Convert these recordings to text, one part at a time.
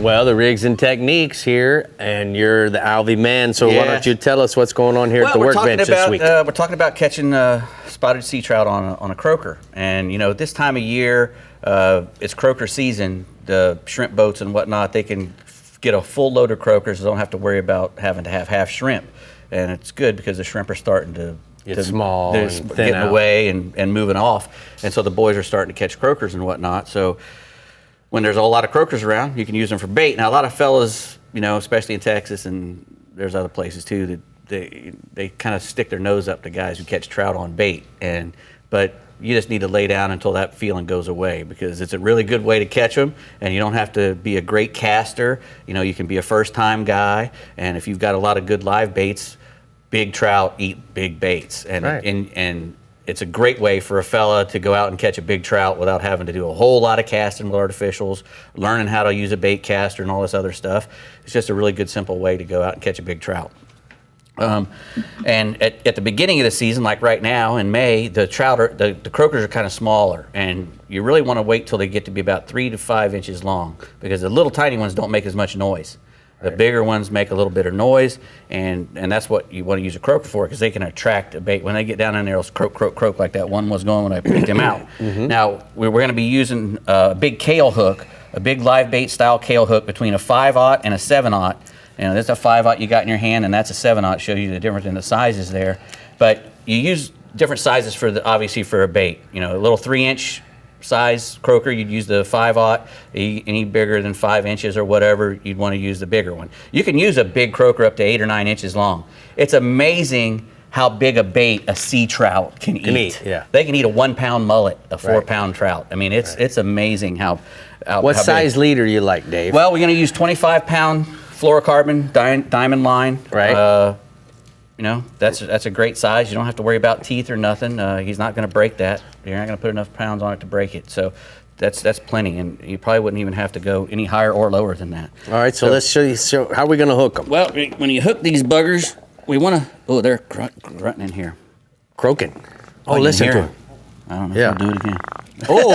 Well, the Rigs and Techniques here, and you're the Alvy man, so why don't you tell us what's going on here at the workbench this week? We're talking about catching spotted sea trout on a croaker. And, you know, this time of year, it's croaker season. The shrimp boats and whatnot, they can get a full load of croakers. They don't have to worry about having to have half shrimp. And it's good because the shrimp are starting to get small and thin getting out. away and moving off. And so the boys are starting to catch croakers and whatnot. So when there's a lot of croakers around, you can use them for bait. Now, a lot of fellas, you know, especially in Texas and there's other places too, that they kind of stick their nose up to guys who catch trout on bait. But you just need to lay down until that feeling goes away, because it's a really good way to catch them, and you don't have to be a great caster. You know, you can be a first-time guy, and if you've got a lot of good live baits, big trout eat big baits, and it's a great way for a fella to go out and catch a big trout without having to do a whole lot of casting with artificials, learning how to use a bait caster and all this other stuff. It's just a really good, simple way to go out and catch a big trout. And at the beginning of the season, like right now in May, the croakers are kind of smaller, and you really want to wait till they get to be about 3 to 5 inches long, because the little tiny ones don't make as much noise. The bigger ones make a little bit of noise, and that's what you want to use a croaker for, because they can attract a bait. When they get down in there, they'll croak, croak, croak like that one was going when I picked him out. Now, we're going to be using a big kale hook, a big live bait style kale hook between a 5/0 and a 7/0. You know, there's a 5/0 you got in your hand, and that's a 7/0. Shows you the difference in the sizes there. But you use different sizes for obviously for a bait. You know, a little 3-inch size croaker, you'd use the 5/0. Any bigger than 5 inches or whatever, you'd want to use the bigger one. You can use a big croaker up to 8 or 9 inches long. It's amazing how big a bait a sea trout can eat. Yeah. They can eat a 1-pound mullet, a 4-pound trout. I mean, it's amazing how what size leader you like, Dave? Well, we're going to use 25-pound fluorocarbon diamond line. Right. You know, that's a great size. You don't have to worry about teeth or nothing. He's not going to break that. You're not going to put enough pounds on it to break it. So that's plenty, and you probably wouldn't even have to go any higher or lower than that. All right, so let's show you. So how are we going to hook them? Well, when you hook these buggers, we want to. Oh, they're grunting in here. Croaking. Oh, listen to him. I don't know. Yeah. If I'll do it again. Oh,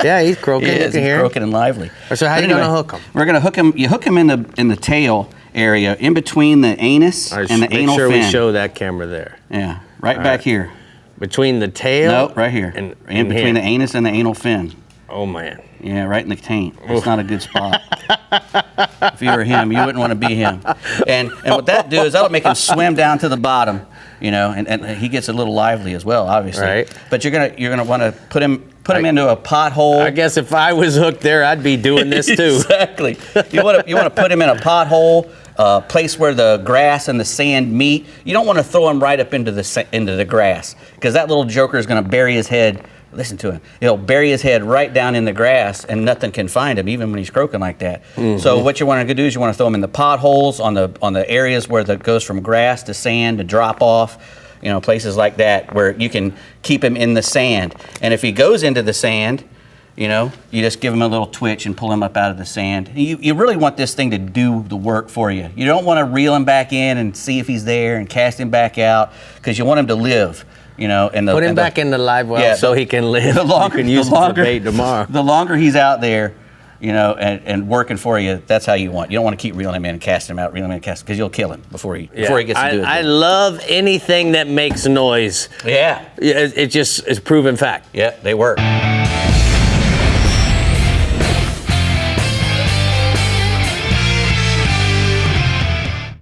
yeah, he's croaking. He's croaking and lively. So how are you going to hook him? We're going to hook him. You hook him in the tail area, in between the anus and the anal fin. Make sure we show that camera there. Yeah, right back here. Between the tail? No, right here. And in between the anus and the anal fin. Oh, man. Yeah, right in the taint. It's not a good spot. If you were him, you wouldn't want to be him. And what that do is that'll make him swim down to the bottom, you know, and he gets a little lively as well, obviously. Right. But you're gonna want to put him into a pothole. I guess if I was hooked there, I'd be doing this too. Exactly. You want to put him in a pothole, place where the grass and the sand meet. You don't want to throw him right up into the grass, because that little joker is going to bury his head. Listen to him. He'll bury his head right down in the grass, and nothing can find him, even when he's croaking like that. So what you want to do is you want to throw him in the potholes on the areas where it goes from grass to sand to drop off. You know, places like that where you can keep him in the sand. And if he goes into the sand, you know, you just give him a little twitch and pull him up out of the sand. You really want this thing to do the work for you. You don't want to reel him back in and see if he's there and cast him back out, because you want him to live. You know, put him back in the live well so he can live. You can use him for bait tomorrow. The longer he's out there, you know, and working for you, that's how you want. You don't want to keep reeling him in and casting him out, because you'll kill him before he gets to do it. I love anything that makes noise. Yeah. It just is proven fact. Yeah, they work.